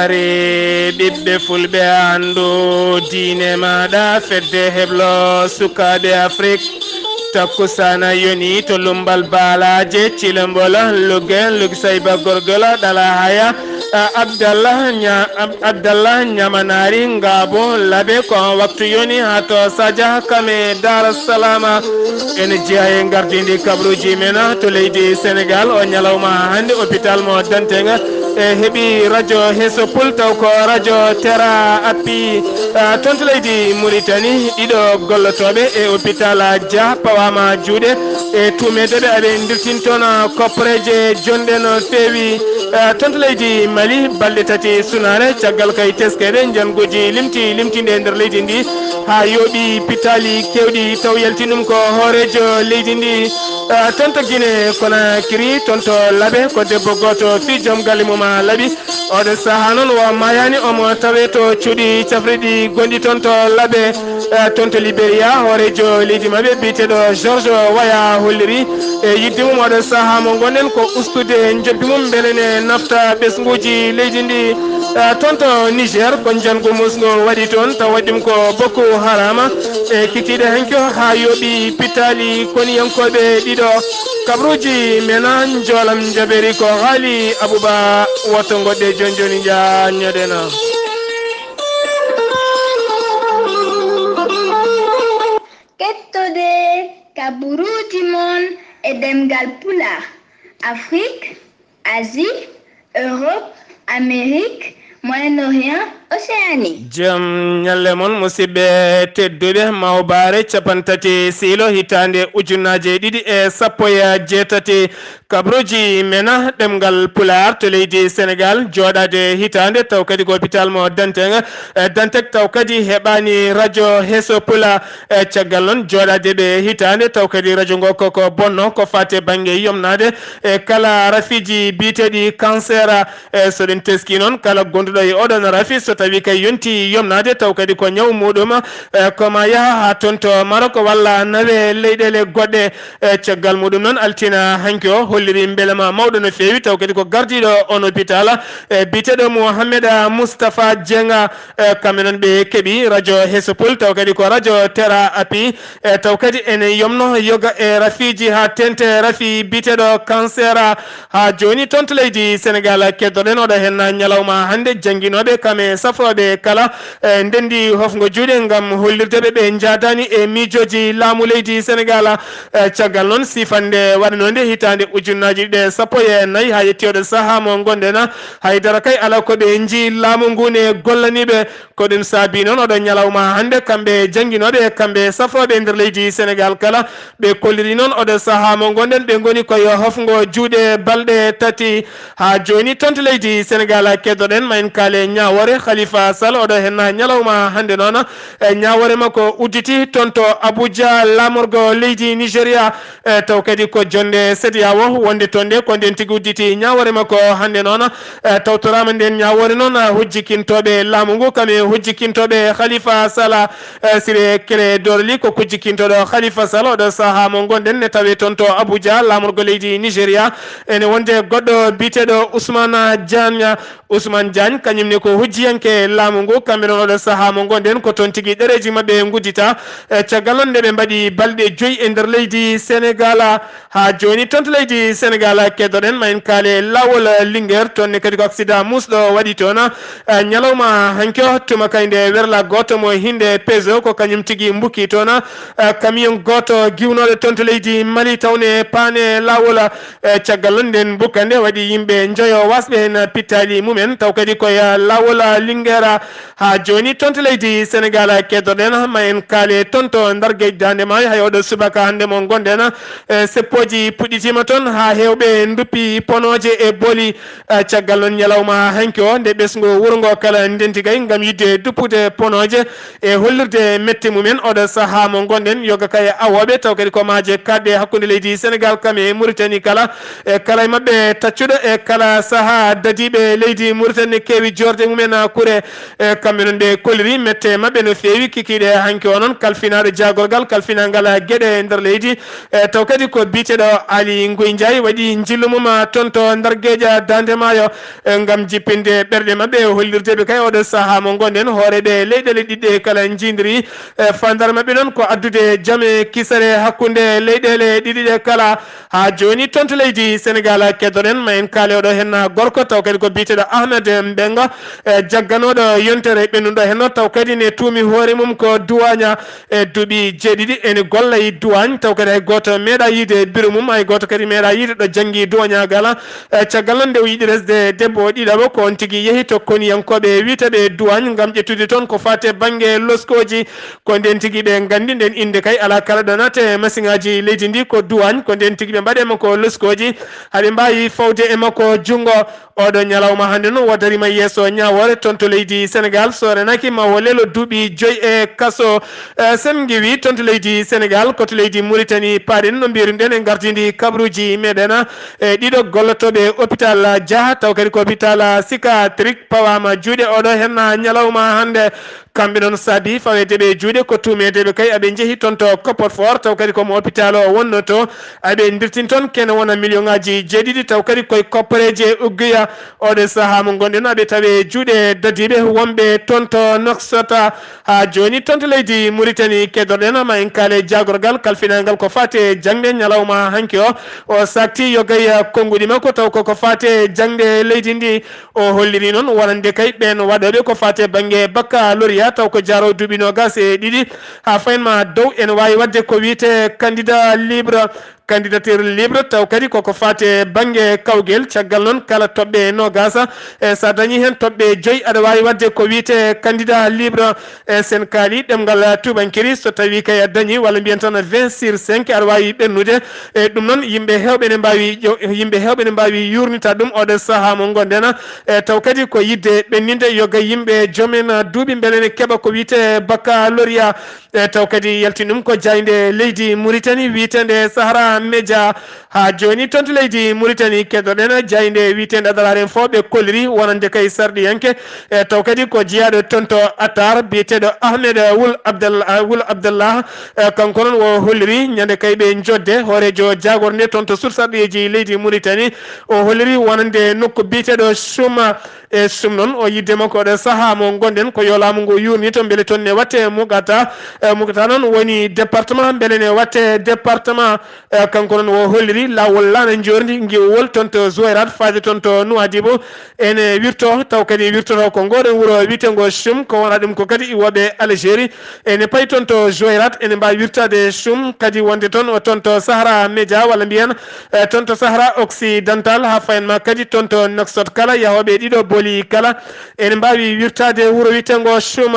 Sare ɓiɓɓe fulɓe andu diine maɗa fedde heblo sukaɓe Afrique takkusana yoni to lumbal balaje cilembola lugen lug sayba gorgola dala haya abdallah nyamanari ngabo labe ko waktu yoni hato sadia kame dar salama en jiaye gardindi kabruji mena to leydi Sénégal o nyalawma hande hôpital mo dantenga heɓi radio heso pul taw ko radio terra appi tonto leydi Mauritanie ɗiɗo gollotoɓe e hôpital dia pawama juuɗe e tumedeɓe aɓe dirtintona koppreje jonɗe no fewi tonto leydi Mali balɗe tati sunare caggal kay teskede jangoji limtinde e nder leydi ndi ha yooɓi pitali kewɗi taw yaltinum ko hoorejo leydi ndi tonto Guinée Conakry tonto laaɓe ko debbo goto fi joom galle mum laaɓi oɗo saaha noon wo mayani omo tawe to cuuɗi cafriɗi gonɗi tonto laaɓe tonto Libéria hoorejo leydi mabɓe biteɗo George Waya holliri e yidde mum oɗo saaha mo gonɗen ko ustude jobbi mum belene nafta ɓesguji leydi ndi tonto Niger ko jango musgo waɗi toon taw waɗɗum ko Boko Haram e kikkiɗe hanko ha yooɓi pitali koniyankoɓe ɗiɗo kabruji mena jolam jaberi ko haali Abouba woto goɗɗe joni jañoɗena kettode kaburuji mon e demgal pulaar Afrique, Asie, Europe, Amérique, Moyen-Orient, Océanie. Jam nyalle mon musidɓe tedduɓe mawbare capantati silo hitande ujunnaje ɗiɗi e sappo e jeetati kabruji mena ɗemgal pular to leydi Sénégal joɗade hitande taw kadi ko hôpital mo Dantec Dantec taw kadi heɓani radio heso pula caggal noon joɗade ɓe hitande taw kadi radio ngo koko bonno ko fate banggue yomnade e kala rafiji biteɗi cancer soɗen teski noon kala gonduɗo e oɗon rafi so tawi kay yonti yomnade taw kadi ko ñaw muɗum koma yaha ha tonto Maroc walla nawe leyɗele goɗɗe caggal muɗum noon altina hanki o holliri beelama mawɗo no fewi taw kadi ko gardiɗo on hôpital biteɗo Mohamed Moustapha Dienga kamɓe noon ɓe keeɓi radio Hesopol taw kadi ko radio terra api taw kadi ene yomno yoga e rafiji ha tente rafi biteɗo cancer ha joni tonto leydi Sénégal keddoɗen oɗo hen ñalawma hande jangguinoɓe kame safroɓe kala ndendi hofgo juuɗe gam hollirdeɓe ɓe jadani e miijoji laamu leydi Sénégal caggal noon sifande waɗanode hitande ujunnaji ɗe sappo e nayyi ha yettiyoɗo saaha mo gonɗen haydara kay ala koɓe jii laamu ngune gollaniɓe ko ɗum saabi noon oɗo ñalawma hande kamɓe jangguinoɓe kamɓe safroɓe nder leydi Sénégal kala ɓe kolliri noon oɗo saaha mo gonɗen ɓe goni koye hofgo juuɗe balɗe tati ha joni tonto leydi Sénégal keddoɗen mayen kaale Ñawore Khalifa Sall oɗo hen ñalawma hande noon Ñawore makko udditi tonto Abuja lamorgo leydi Nigéria taw kadi ko jonde CEDEAO wonde tonde ko nden tigui udditi Ñawore makko hande noon tawtorama nden Ñawore noon hujjikintoɓe laamu ngu kame hujjikintoɓe Khalifa Sall sire kele dorli ko hujjikintoɗo Khalifa Sall oɗo saaha mo gonɗen ne tawe tonto Abuja lamorgo leydi Nigéria ene wonde goɗɗo biteɗo Ousmane Diagne kañumne ko hujjiyanke laamu ngu kamɓe noon oɗo saaha mo gonɗen ko toon tigui ɗereji mabɓe guddita caggal noon nde ɓe mbaɗi balɗe 5 e nder leydi Sénégal ha joni tonto leydi Sénégal keddoɗen mayen kaale lawol Linguére toonne kadi ko accident musɗo waɗi toon ñalawma hanke o tuma kayde werla goto mo hinde Peugeot ko kañum tigui mbukki toon camion goto giwnoɗo tonto leydi Mali tawne paane lawol caggal noon nden bukkande waɗi yimɓe joyo wasɓe hen pittali mumen taw kadi koye lawol Linguére ha joni tonto leydi Sénégal keddoɗen mayen kaale tonto Ndargueje Dande Maayo hay oɗo subaka hande mo gonɗen seppoji puɗɗitima toon ha hewɓe duppi ponoje e booli caggal noon ñalawma hanki o nde ɓesgu wuuro ngo kala ndentigay gam yidde duppude ponoje e hollirde metti mumen oɗo saaha mo gonɗen yoga kay awoɓe taw kadi ko maaje kadɗe hakkude leydi Sénégal kam e Mauritanie kala e kala e mabɓe taccuɗo e kala saaha dadiɓe leydi Mauritanie kewi jorde mumen Touré kamɓe noon ɓe koliri mette mabɓe no feewi kikiɗe hanki onon kalfinaɗo jagorgal kalfinangal gueɗe nder leydi taw kadi ko biteɗo Ali Ngoy Ndiaye waɗi jillumum toon to nder gueƴa Dande Maayo gam jippinde ɓerɗe mabɓe hollirdeɓe kay oɗo saaha mo gonɗen hooreɓe leyɗele ɗiɗɗe kala jindiri fandar mabɓe noon ko addude jaame kisare hakkude leyɗele ɗiɗiɗe kala ha joni toon to leydi Sénégal keddoɗen ma en kaale oɗo hen gorko taw kadi ko biteɗo Ahmed Mbenga jagganoɗo yontere ɓennuɗo hen taw kadi ne tuumi hoore mum ko duwaña duuɓi jeeɗiɗi ene golla e duwagne taw kadi hay goto meeɗa yiide bureau mum hay goto kadi meeɗa yiide ɗo janggui duwañagal caggal noon nde o yiiɗi resde debbo ɗiɗaɓo ko on tigui yeehi to koniyankoɓe wiiteɓe duwagne gam ƴettude toon ko fate banggue loskoji ko nden tigui ɓe gandi nden inde kay ala kala ɗo nate machine aji leydi ndi ko duwagne ko nden tigui ɓe mbaɗema ko loskoji haɓe mbawi fawde e makko junggo oɗo ñalawma hande noon wadarima yesso ñawore toon to leydi Sénégal so renaki ma o lelo duuɓi 5 e kaso sen giwi toon to leydi Sénégal koto leydi Mauritanie paaɗen no mbiruɗen e gardidi kabruji meɗen ɗiɗo gollotoɓe hôpital Dia taw kadi ko hôpital psychiatrique pawama juuɗe oɗo hen ñalawma hande kamɓe noon saabi fawedeɓe juuɗe ko tumedeɓe kay aɓe jeehi toon to Copotfort taw kadi komo hôpital o wonno to aɓe dirtin toon kene wona million ngaji jeeɗiɗi taw kadi koye koppareje ugguya oɗo saaha mo gonɗen aɓe tawe juuɗe dadiɓe wonɓe toon to Nouakchott ha joni toon to leydi Mauritanie keddoɗen ma en kaale jagorgal kalfinangal ko fate jangde ñalawma hanki o sakti yogay konguɗi makko taw koko fate jangde leydi ndi o holliri noon wonande kay ɓen waɗoɓe ko fate banggue baccalauréat taw ko jaro duuɓi nogas e ɗiɗi ha faynma dow ene wawi wadde ko wiite candidat libre candidature libre taw kadi koko fate banggue kawguel caggal noon kala toɓɓe nogasa sa dañi hen toɓɓe 5 aɗa wawi wadde ko wiite candidat libre sen kaali ɗemgal tubankiri so tawi kay a dañi walla mbiyen tan 20/5 aɗa wawi ɓennude ɗum noon yimɓe hewɓe ne mbawi yurnita ɗum oɗo saaha mo gonɗen taw kadi ko yidde ɓenninde yoga yimɓe joomen duuɓi beele ne keeɓa ko wiite baccalauréat taw kadi yaltin ɗum ko jayde leydi Mauritanie wiitende Sahara Média ha joni toon to leydi Mauritanie keddoɗen jayde wiitende adararen fo ɓe kolliri wonande kay sarɗiyanke taw kadi ko jeeyaɗo toon to Attar biyeteɗo Ahmed Wul Abdallah kanko noon o holliri ñande kay ɓe jodde hoorejo jagorde toon to sursarɗeji leydi Mauritanie o holliri wonande nokku biyeteɗo Souma e sum noon o yiddema ko ɗo saaha mo gonɗen ko yo laamu ngu yurni to beele toon ne watte mugata noon woni département beele ne watte département kanko noon o holliri lawol lana jordi giwol toon to Zouérate faade toon to Nouadhibou ene wirto taw kadi wirtoto ko ngoɗon wuuro witengo Soum ko wona ɗum ko kadi iwoɓe Algérie ene payi toon to Zouérate ene mbawi wirtade Soum kadi wonde toon to Sahara Média walla mbiyen toon to Sahara occidental ha fayenma kadi toon to Nouakchott kala yahoɓe ɗiɗo booli kala ene mbawi wirtade wuuro witengo Soum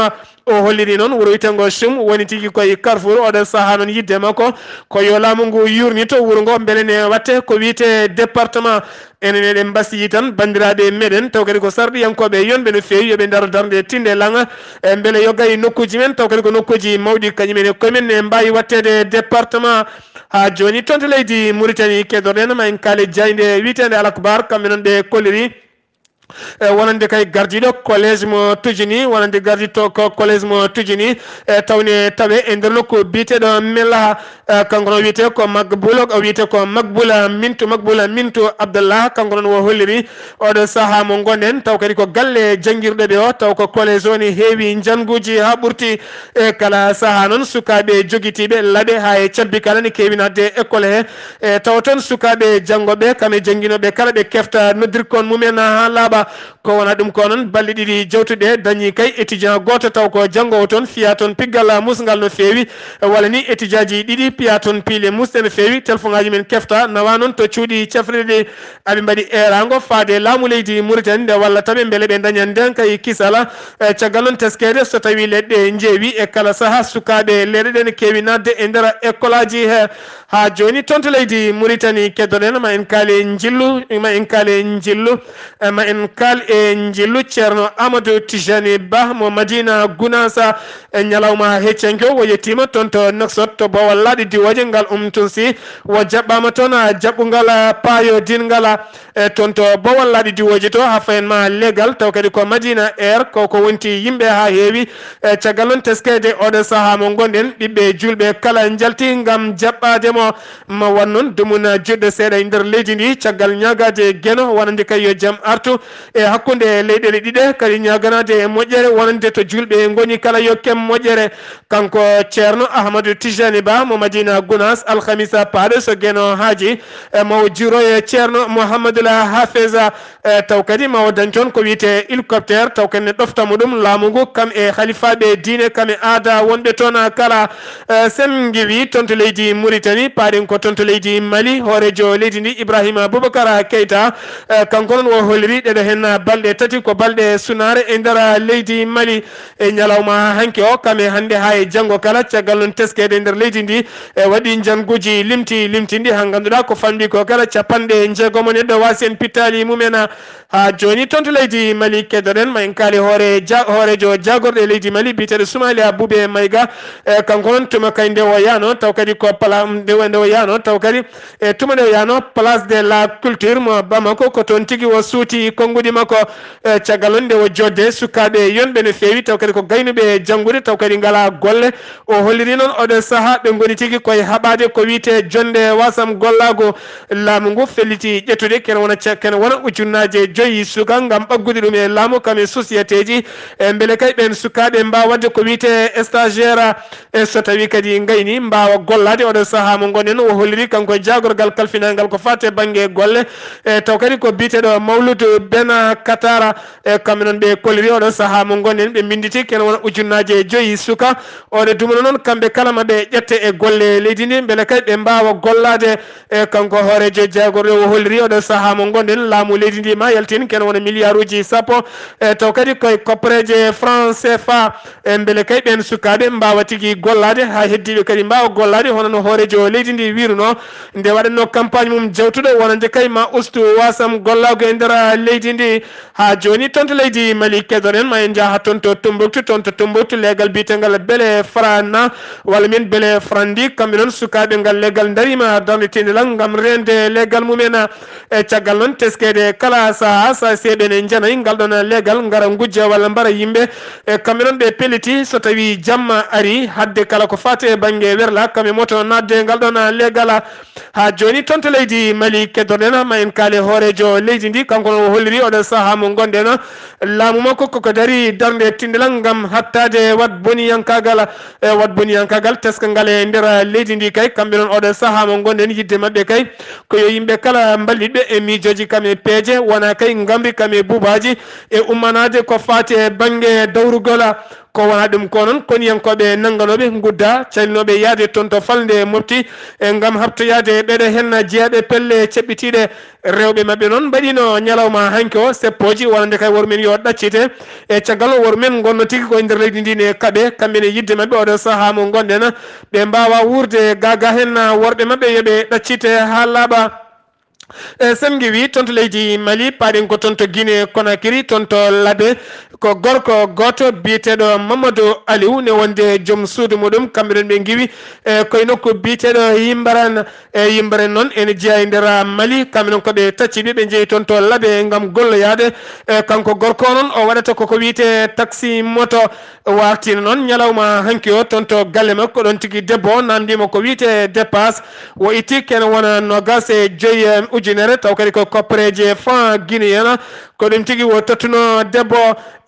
o holliri noon wuuro witengo Soum woni tigui koye Carrefour oɗon saaha noon yidde makko ko yo laamu ngu yurnito wuuro ngo beele ne watte ko wiite département enen eɗen mbasiyi tan bandiraɓe meɗen taw kadi ko sarɗiyankoɓe yonɓe no fewi yooɓe daaro darde tinde langa beele yoggay nokkuji men taw kadi ko nokkuji mawɗi kañumen e koyemen ne mbawi wattede département ha joni toon to leydi Mauritanie keddoɗen ma en kaale jayde wiitede Alakbar kamɓe noon ɓe kolliri wonande kay gardiɗo collège mo tujini wonande gardiɗo ko collège mo tujini tawne tawe e nder nokku biteɗo Mella kanko noon wiyete ko Makboula o wiyete ko Makboula Mintou Abdallah kanko noon o holliri oɗo saaha mo gonɗen taw kadi ko galle janguirɗoɓe o taw ko collège o ne heewi janguji ha ɓurti e kala saaha noon sukaɓe joguitiɓe laaɓe ha e cabbi kala ne kewi nadde école he taw toon sukaɓe janggoɓe kamɓe janguinoɓe kala ɓe kefta noddirkon mumen ha laaɓa ko wona ɗum ko noon balɗe ɗiɗi jewtuɗe dañi kay étudiant goto taw ko janggowo toon fiya toon piggal musgal no fewi walla ni étudiant ji ɗiɗi piya toon piile musɗe no fewi téléphone ngaji men kefta nawa noon to cuuɗi cafrirɗe aɓe mbaɗi erago faade laamu leydi Mauritanie nde walla taɓe beele ɓe daña nden kay kisala caggal noon teskede so tawi leɗɗe jeewi e kala saaha sukaɓe leɗɗe ɗe ne kewi nadde e nder école aji he ha joni toon to leydi Mauritanie keddoɗen ma en kaale jillu ma en kal e njillu ceerno Amadou Tijani Ba mo Madina Gunasa nyalawma heccengo wo yettima ton to Nouakchott to Bawol laaɗi diwoje ngal tunsi wo jaɓɓama toon jaɓɓugal paayo dingala ton to Bawol laaɗi diwoje to ha fayen ma legal taw kadi ko Madina Air ko wonti yimɓe ha heewi caggal noon teskede oɗo saaha mo gonɗen ɓiɓɓe julɓe kala jalti ngam jaɓɓademo ma wan noon dumuna juɗɗo seeɗa e nder leydi ndi caggal ñagade gueno wonande kay yo jaam artu e hakkude leyɗele ɗiɗe kadi ñaganade e moƴƴere wonande to julɓe goni kala yo kem moƴƴere kanko ceerno Ahmadou Tijani Ba mo Madina Gounass alhamisa paaɗo so gueno haaji mawo juro e ceerno Mouhamadoula Hafeza taw kadi mawo dañton ko wiyete hélicoptère taw kadi ne ɗoftamo ɗum laamu ngu kam e halifaɓe diine kam e aada wonɓe toon kala sen giwi toon to leydi Mauritanie paaɗen ko toon to leydi Mali hoorejo leydi ndi Ibrahima Boubacara Keita kanko noon wo holliri ɗeɗo hen balɗe tati ko balɗe sunare e nder leydi Mali e ñalawma hanke o kam e hande ha e janggo kala caggal noon teskede e nder leydi ndi e waɗi janguji limtindi ha ganduɗa ko famɗi ko kala capanɗe jeegom neɗɗo wasi en pittali mumen ha joni toon to leydi Mali keddoɗen ma en kaali hoorejo jagorɗo e leydi Mali biteɗo Soumalia Boubé Maïga kanko noon tuma kay nde o yano taw kadi ko nde o yano taw kadi e tuma nde o yano place de la culture mo Bamako ko toon tigui o suuti konngudi makko caggal on nde o jodde sukaɓe yonɓe no fewi taw kadi ko gaynuɓe janggude taw kadi ngala golle o holliri noon oɗo saaha ɓe goni tigui koye haɓade ko wiyete jonde wasam gollago laamu ngu felliti ƴettude kene wona ujunnaje 5 suka ngam ɓaggude ɗum e laamu kam e société ji beele kay ɓen sukaɓe mbawa wadde ko wiyete stagiaire so tawi kadi gayni mbawa gollade oɗo saaha mo gonɗen o holliri kanko jagorgal kalfinalgal ko fate banggue golle taw kadi ko biteɗo Mawlud Ben Katara kamɓe noon ɓe kolliri oɗo saaha mo gonɗen ɓe binditi kene wona ujunnaje 5 suka oɗo dumana noon kamɓe kala maɓe ƴette e golle leydi ndi beele kay ɓe mbawa gollade kanko hoorejo jagorɗo o holliri oɗo saaha mo gonɗen laamu leydi ndi ma yaltin kene wona milliard uji sappo taw kadi koye koppareje franc CFA beele kay ɓen sukaɓe mbawa tigui gollade ha heddiɓe kadi mbawa gollade hono no hoorejo leydi ndi wiruno nde waɗanno campagne mum jawtuɗo wonande kay ma ustu wasam gollago e nder leydi ndi ha joni toon to leydi Mali keddoɗen ma en jaaha toon to Tombouctou leegal bitegal Bele Frana walla min Bele Frandi kamɓe noon sukaɓe ngal leegal darima darde tindilal gam rende leegal mumen e caggal noon teskede kala saaha sa seeɗen janayi ngal ɗon leegal gara gujja walla mbara yimɓe e kamɓe noon ɓe pelliti so tawi jamma ari hadde kala ko fate banggue werla kamɓe moto nadde ngal ɗon leegal ha joni toon to leydi Mali keddoɗen ma en kaali hoorejo leydi ndi kanko no holliri oɗo saaha mo gonɗen laamu makko koko dari darde tindilal gam hattade wat boniyankagal teska ngal e nder leydi ndi kay kamɓe noon oɗo saaha mo gonɗen yidde mabɓe kay koyo yimɓe kala balliɓe e miijoji kam e peeje wona kay gamri kam e buubaji e ummanade ko fate banggue dawrugol ko wona ɗum ko noon koniyankoɓe nangganoɓe gudda calinoɓe yaade toon to falde mofti e gam habtoyade ɓeɗo hen jeeyaɓe pelle ceɓɓitiɗe rewɓe mabɓe noon mbaɗino ñalawma hanke o seppoji wonande kay woru men yo ɗaccite e caggal o woru men gonno tigui koye nder leydi ndi ne kaaɓe kamɓene yidde mabɓe oɗo saaha mo gonɗen ɓe mbawa wurde gaga hen worɓe mabɓe yooɓe ɗaccite ha laaɓa sen giwi toon to leydi Mali paaɗen ko toon to Guinée Conakry toon to Labé ko gorko goto biyeteɗo Mamadou Aliou ne wonde joom suudu muɗum kamɓe ɗon ɓe giwi koye nokku biyeteɗo Yimbaren noon ene jeeya e nder Mali kamɓe noon koɓe tacciɓe ɓe jeeyi toon to Labé gam golloyade kanko gorko noon o waɗata koko wiyete taxi moto wartino noon ñalawma hanki o toon to galle makko ɗon tigui debbo namdima ko wiyete dépasse wo itti kene wona nogas e 5 ujunere taw kadi ko koppareje franc guinéen ko ɗum tigui wo tottuno debbo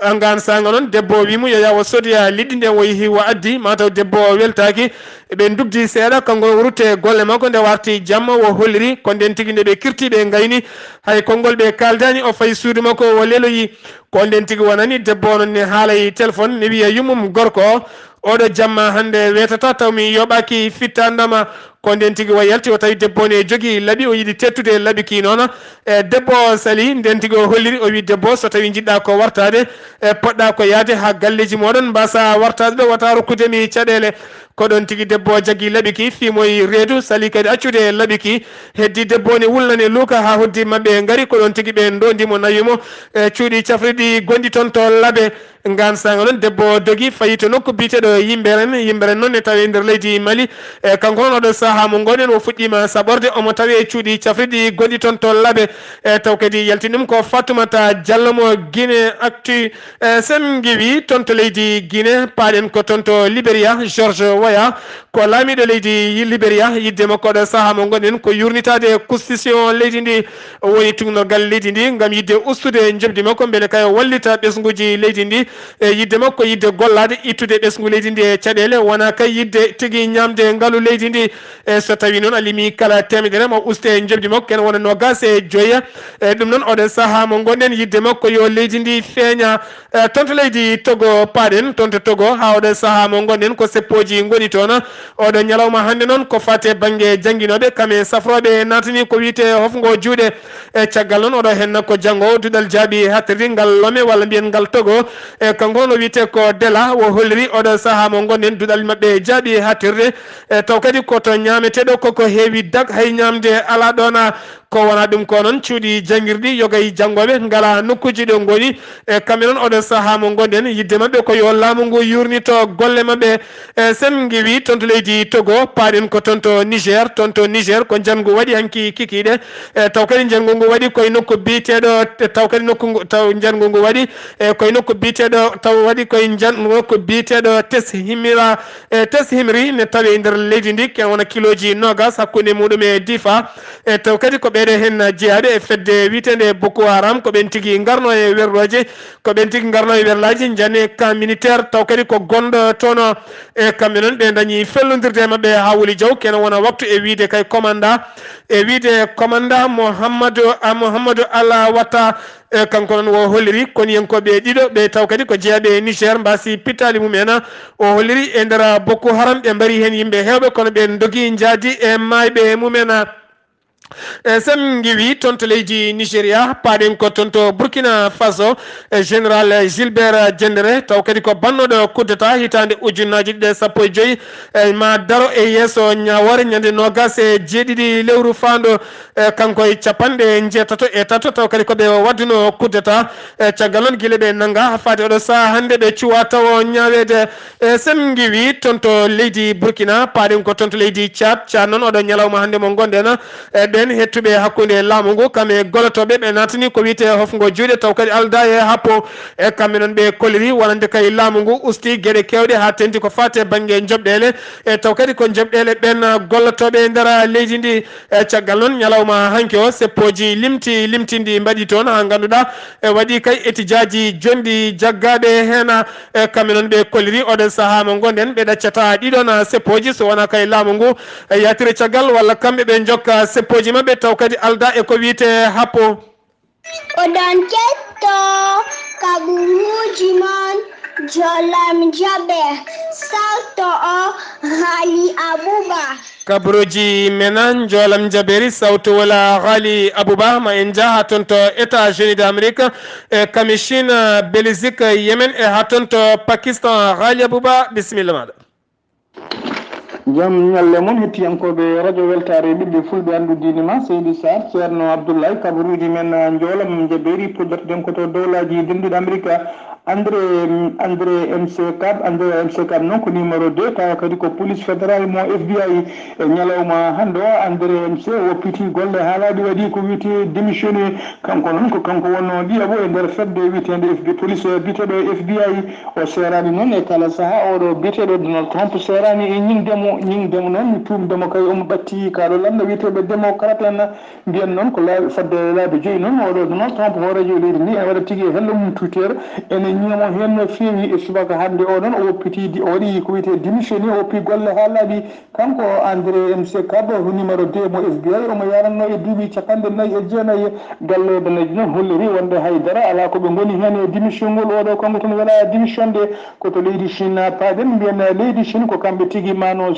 ngan saga noon debbo wimo yo yawo sodoya liɗɗi nden o yeehi o addi mataw debbo weltaki ɓe dubdi seeɗa kanko rutte golle makko nde warti jamma o holliri ko nden tigui nde ɓe kirti ɓe gayni hay konngol ɓe kaldani o fayi suudu makko o leloyi ko nden tigui wonani debbo noon ne haalayi téléphone ne wiya yummum gorko oɗo jamma hande wetata taw mi yoɓaki fittandama ko nden tigui wa yalti o tawi debbo ne jogui laaɓi o yiiɗi tettude laaɓi ki noon debbo sali nden tigui o holliri o wi debbo so tawi jiɗɗa ko wartade poɗɗa ko yaade ha galleji moɗon mbasa wartade ɗo wata rokkudemi caɗele ko ɗon tigi debbo jaggi laaɓi ki fimoye reedu sali kadi accude laaɓi ki heddi debbo ne wulnane luuka ha hoddi mabɓe gaari ko ɗon tigi ɓe ndondimo nawimo cuuɗi cafriɗi gonɗi toon to laaɓe ngan sanga noon debbo dogi fayi to nokku biteɗo yimberen noon ne tawi nder leydi Mali kanko noon oɗo saaha mo gonɗen o fuɗɗima saɓorde omo tawi e cuuɗi cafriɗi gonɗi toon to laaɓe taw kadi yaltini ɗum ko Fatoumata Diallo mo Guinée Actu sen giwi toon to leydi Guinée paaɗen ko toon to Libéria George Weah ko laamiɗo leydi Libéria yidde makko oɗo saaha mo gonɗen ko yurnitade constitution leydi ndi woni tugnorgal leydi ndi gam yidde ustude jobdi makko beele kay wallita ɓesguji leydi ndi yidde makko yidde gollade ittude ɓesgu leydi ndi e caɗele wona kay yidde tigui ñamde ngaalu leydi ndi so tawi noon alimi kala temedere mo uste jobdi makko ken wona nogas e joyya ɗum noon oɗo saaha mo gonɗen yidde makko yo leydi ndi feeña toon to leydi Togo paaɗen toon to Togo ha oɗo saaha mo gonɗen ko seppoji goni toon oɗo ñalawma hande noon ko fate banggue jangguinoɓe kame safroɓe natani ko wiyete hofgo juuɗe caggal noon oɗo henna ko janggo duɗal jaaɓi hattirde ngal lome walla mbiyen ngal Togo kanko no wiyete ko Dela wo holliri oɗo saaha mo gonɗen duɗal mabɓe jaaɓi hattirde taw kadi koto ñameteɗo koko heewi dag hay ñamde ala ɗona ko wona ɗum ko noon cuuɗi jangguirɗi yogay janggoɓe ngala nokkuji ɗo goni kamɓe noon oɗo saaha mo gonɗen yidde mabɓe ko yo laamu ngu yurnito golle mabɓe sen giwi toon to leydi Togo paaɗen ko toon to Niger ko janggu waɗi hanki kikiɗe taw kadi janggu ngu waɗi koye nokku biteɗo taw kadi nokku taw janggu ngu waɗi koye nokku biteɗo taw waɗi koye nokku biteɗo tes himri ne tawi nder leydi ndi ken wona kiloji nogas hakkude muɗum e difa taw kadi ko ɓeɗe hen jeeyaɓe e fedde witende Boko Haram ko ɓen tigui garno e werloje ko ɓen tigui garno e werlaji jani camp militaire taw kadi ko gonɗo toon e kamɓe noon ɓe dañi fellodirde mabɓe ha Wuli Diaw ken wona waktu e wiide kay commanda Mouhamadou Allah Watta kanko noon o holliri koni yenkoɓe ɗiɗo ɓe taw kadi ko jeeyaɓe Niger mbasi pittali mumen o holliri e nder Boko Haram ɓe mbari hen yimɓe hewɓe kono ɓe dogui jaadi e mayɓe mumen sen giwi toon to leydi Nigéria paaɗen ko toon to Burkina Faso général Gilbert Diendéré taw kadi ko bannoɗo coup d'état hitande ujunnaji ɗiɗi sappo e joyyi ma daro e yeeso ñawore ñande nogas e jeeɗiɗi lewru fando kanko e capanɗe jeetato e tato taw kadi koɓe wadduno coup d'état caggal noon guila ɓe nanga ha fade oɗo saaha hande ɓe cuwa taw ñawede sen giwi toon to leydi Burkina paaɗen ko toon to leydi Tchad noon oɗo ñalawma hande mo gonɗen ɓen hettuɓe hakkude laamu ngu kamɓe golotoɓe ɓe natani ko wiyete hofgo juuɗe taw kadi alda e happo e kamɓe noon ɓe kolliri wonande kay laamu ngu usti gueɗe kewɗe ha tendi ko fate banggue jobɗele e taw kadi ko jobɗele ɓen gollotoɓe nder leydi ndi caggal noon ñalawma hanki o seppoji limtidi mbaɗi toon ha ganduɗa waɗi kay étudiaji jonɗi jaggaɓe hen kamɓe noon ɓe kolliri oɗon saaha mo gonɗen ɓe ɗaccata ɗiɗon seppoji so wona kay laamu ngu yatire caggal walla kamɓe ɓe jokka seppoji mabɓe taw kadi alda e ko wiyete happo oɗon ketto kaɓuruji mon jolam jaɓe sawto o Ghali Abouba kabaruji menan jolam jaberi sawto wala Ghali Abouba ma en jaha toon to États-Unis d'Amérique e Kamishine Belgique Yemen e ha toon to Pakistan Ghali Abouba bisimilla maɗa jam ñalle moon hettiyankoɓe radio weltare ɓiɓɓe fulɓe andudinima Seydou Sarr ceerno Abdoulaye kabaruji men joolam jaɓeri puɗɗotoɗen koto dowlaji denduɗo Amérique André MC4 noon ko numéro 2 tawa kadi ko police fédéral mo FBI e ñalawma hande o André MC o piti golle haalaɗi waɗi ko wiyete démissionné kanko noon ko kanko wonno ɗiyaɓo e nder fedde wiyetede police biteɗo FBI o serani noon e kala saaha oɗo biteɗo Donald Trump serani e ñingdemo noon mi tumdemo kay omo ɓatti kaɗo lamɗo wiyeteɓe démocrate en mbiyen noon ko fadde laabi joyyi noon oɗo Donald Trump hoorejo leydi ndi e waɗa tigui hello mum tutere ene ñiimo hen no feewi e subaka hande o noon o woppiti o waɗi ko wiyete démissionné o woppi golle ha laaɓi kanko André MC Kaba numéro 2 mo FBI omo yaranno e duuɓi 49 galle daneji noon holliri wonde haydara ala koɓe goni hen e démission ngol oɗo kanko toon wala démission de koto leydi Chine paaɗen mbiyen leydi Chine ko kamɓe tigui mano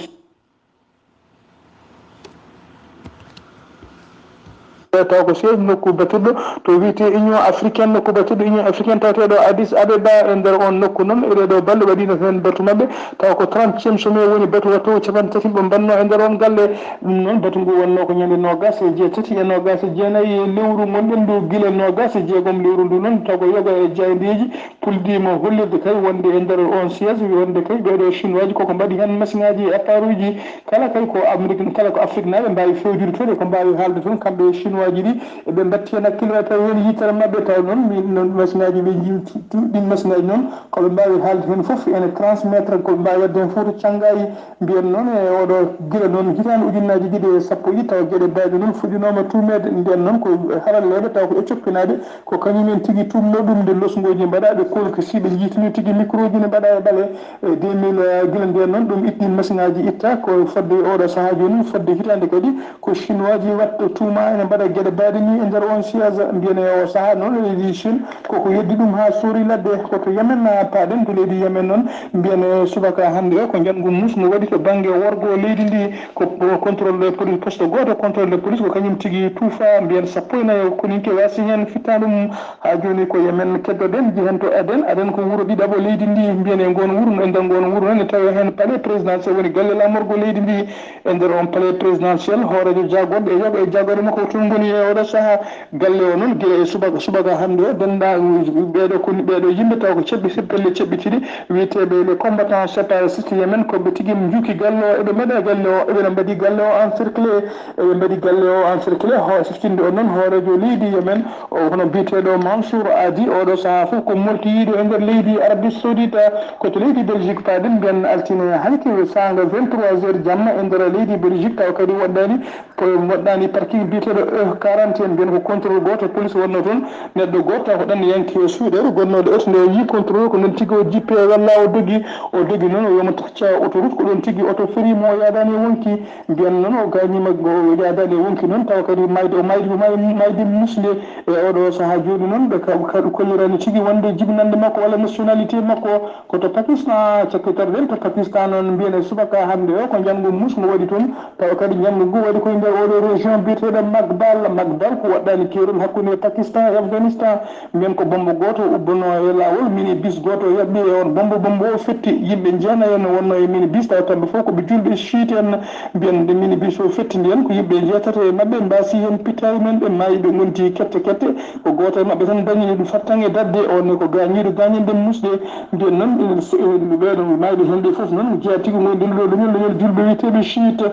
taw ko siège nokku battuɗo to wiite union africaine nokku battuɗo union africaine taweteɗo Addis Abeba e nder on nokku noon eɗeɗo balɗe waɗino hen batu mabɓe taw ko 30e sommet woni batu wattu capan tati ɓe mbanno e nder on galle ɗum noon batu ngu wonno ko ñande nogas e jeetati e nogas e jeenayyi lewru gonɗen ndu guila nogas e jeegom lewru ndu noon taw ko yoga e jayndiji puldima hollirde kay wonde e nder on siège wonde kay ɓeɗo chinois ji koko mbaɗi hen machine ngaji e appareil uji kala kay ko amérique kala ko afrique naɓe mbawi fewjude toon e ko mbawi haalde toon kamɓe chinois ji ɗi eɓe batti hen hakkille taw hen yitere mabɓe taw noon min machine ngaji ɓe jiwti ɗin machine ngaji noon koɓe mbawi haalde hen foof ene transmettre koɓe mbawi wadde hen fof to canggayi mbiyen noon e oɗo guila noon hitande ujunnaji ɗiɗi e sappo ɗi taw gueɗe mbaɗe noon fuɗɗinoma tumede nden noon ko haralleɓe taw ko e coppinaɓe ko kañumen tigui tumno ɗum nde losgoji mbaɗaɓe kolko si ɓe jiitini tigui micro ji ne mbaɗa e ɓaale 2000 guila nden noon ɗum ittini machine ngaji itta ko fodde oɗo saaha joni fodde hitande kadi ko chinois ji watta tuuma ene mbaɗa gueɗe mbaɗe ni e nder on siège mbiyene o saaha noon leydi Chine koko heddi ɗum ha suuri ladde koto Yemen paaɗen to leydi Yemen noon mbiyene subaka hande o ko janggo musno waɗi to banggue worgo leydi ndi ko contrôle de police poste goto contrôle de police ko kañum tigui tuufa mbiyen sappo e nayo koninke wasi hen fitta ɗum ha joni ko Yemen keddoɗen jehen to Aden ko wuuro ɗiɗaɓo leydi ndi mbiyene gon wuuro e nder gon wuuro noon ne tawi hen palais présidentiel woni galle lamorgo leydi ndi e nder on palais présidentiel hoorejo jagoɗo e yoɓe e jagore makko toon goni e oɗo saaha galle o noon guila e subaka hande o denda ɓeɗo koni ɓeɗo yimɓe taw ko ceɓɓi pelle ceɓɓitiɗi wiyeteɓe les combattants séparatiste Yemen koɓe tigui juuki galle o eɓe mbaɗa galle o eɓene mbaɗi galle o encerclé eɓe mbaɗi galle o encerclé ho siftinde o noon hoorejo leydi Yemen o hono mbiyeteɗo Mansour Hadi oɗo saaha fof ko moltiyiɗo e nder leydi Arabie Saoudite koto leydi Belgique paɗen mbiyen altine hanki sanga 23 heures jamma e nder leydi Belgique taw kadi waɗɗani parking mbiyeteɗo E40 mbiyen ko contrôle goto police wonno toon neɗɗo goto taw ko ɗan yanki e suuɗere gonnoɗo auto nde yi contrôle ko noon tigui o jippe walla o dogui noon o wiyama tacca autoroute ko ɗon tigui auto ferimo o yadani e wonki mbiyen noon o gañima o yadani e wonki noon taw kadi mayde musle e oɗo saaha joni noon ɓe kaɗu kollirani tigui wonde jibinande makko walla nationalité makko koto Pakistan cakkitorɗen to Pakistan noon mbiyene subaka hande o ko janggo musmo waɗi toon taw kadi janggo ngu waɗi koye nder oɗo région mbiyeteɗo Magdal ko waɗɗani keerol hakkude Pakistan e Afghanistan mbiyen ko bombo goto ubbono e lawol mini bis goto yaɓɓi e on bombo o fetti yimɓe jeenayi en wonno e mini bis taw kamɓe fof koɓe julɓe chiite en mbiyen nde mini bis o fetti ndiyen ko yimɓe jeetate e mabɓe mbasi hen pittayi men ɓe maayi ɓe gonti kette ko goto e mabɓe tan dañi ɗum fattange dadde onne ko gañiɗo gañinde musde mbiyen noon ɓeɗo maayiɓe hen ɗe foof noon jeeya tigui moy leñol julɓe wiyeteɓe chiite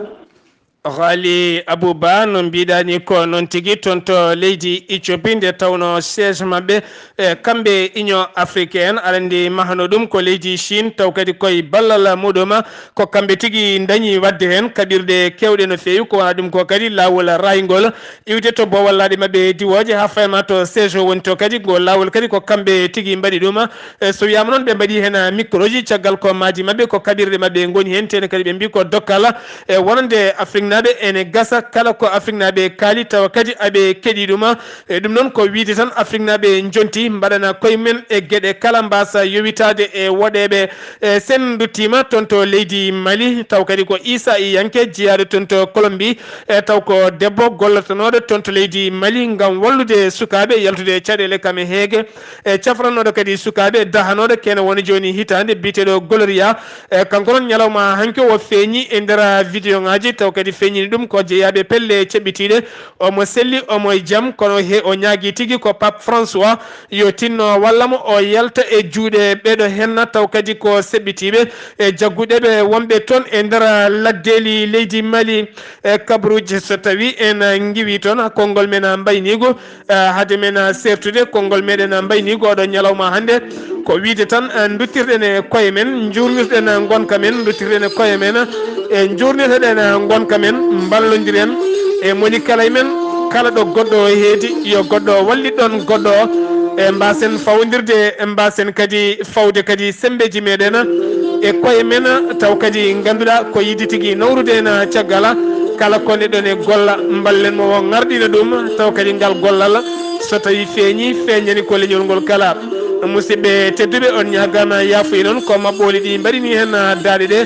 Ghali Abouba no mbiɗani ko noon tigui toon to leydi Éthiopie nde tawno siège mabɓe kamɓe union africaine aɗa mahano ɗum ko leydi Chine taw kadi koye ballal muɗum ko kamɓe tigui dañi wadde hen kaɓirɗe kewɗe no fewi ko wona ɗum ko kadi lawol raygol iwde to bo wallaɗe mabɓe diwoje ha fayma to siège o woni to kadi go lawol kadi ko kamɓe tigui mbaɗi ɗum so wiyama noon ɓe mbaɗi hen micro ji caggal ko maji mabɓe ko kaɓirɗe mabɓe goni hen tene kadi ɓe mbi ko dokkal wonande Afrique naɓe ene gasa kala ko Afrique naɓe kaali tawa kadi aɓe keeɗi ɗum ɗum noon ko wiide tan Afrique naɓe jonti mbaɗana koyemumen e gueɗe kala mbasa yowitade e woɗeɓe sen duttima toon to leydi Mali taw kadi ko Issa Yanke jeeyaɗo toon to Colombie taw ko debbo gollatanoɗo toon to leydi Mali gam wallude sukaɓe yaltude caɗele kam heege cafranoɗo kadi sukaɓe dahanoɗo kene woni joni hitande biteɗo Gloria kanko noon ñalawma hanke o feeñi e nder vidéo ngaji taw kadi feeñini ɗum ko jeeyaɓe pelle ceɓɓitiɗe omo selli omo jaam kono o ñaagui tigui ko Pape François yo tinno wallamo o yalta e juuɗe ɓeɗo henna taw kadi ko seɓɓitiɓe e jagguɗeɓe wonɓe toon e nder laddeli leydi Mali kabruji so tawi en giwi toon konngol men mbaynigo haade men sertude konngol meɗen mbaynigo oɗo ñalawma hande ko wiide tan duttirɗen e koye men jurnirɗen gonka men duttirɗen e koye men e jurniteɗen gonka men mballodiren e moni kala men kala ɗo goɗɗo heedi yo goɗɗo walliɗon goɗɗo e mbasen fawdirde e mbasen kadi fawde kadi sembeji meɗen e koye men taw kadi ganduɗa ko yidde tigui nawrude en caggal kala ko neɗɗon e golla ballen mo o garɗina ɗum taw kadi ngal gollal so tawi feeñani ko leñol ngol kala musidɓe tedduɓe on ñagama yaafuyi noon ko maɓɓoli ɗi mbaɗini hen daaɗe ɗe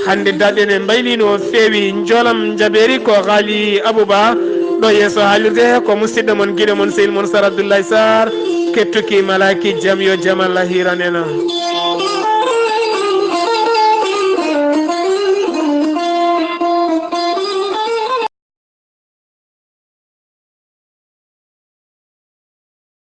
hande daɗɗen e mbayli no feewi joolam jaɓeri ko Ghali Abouba ɗo yeeso haalirde ko musidɗo mon guiɗo mon sehil mon Sar Abdoulaye Sarr kettuki malaki jaam yo jaam Allah hiranena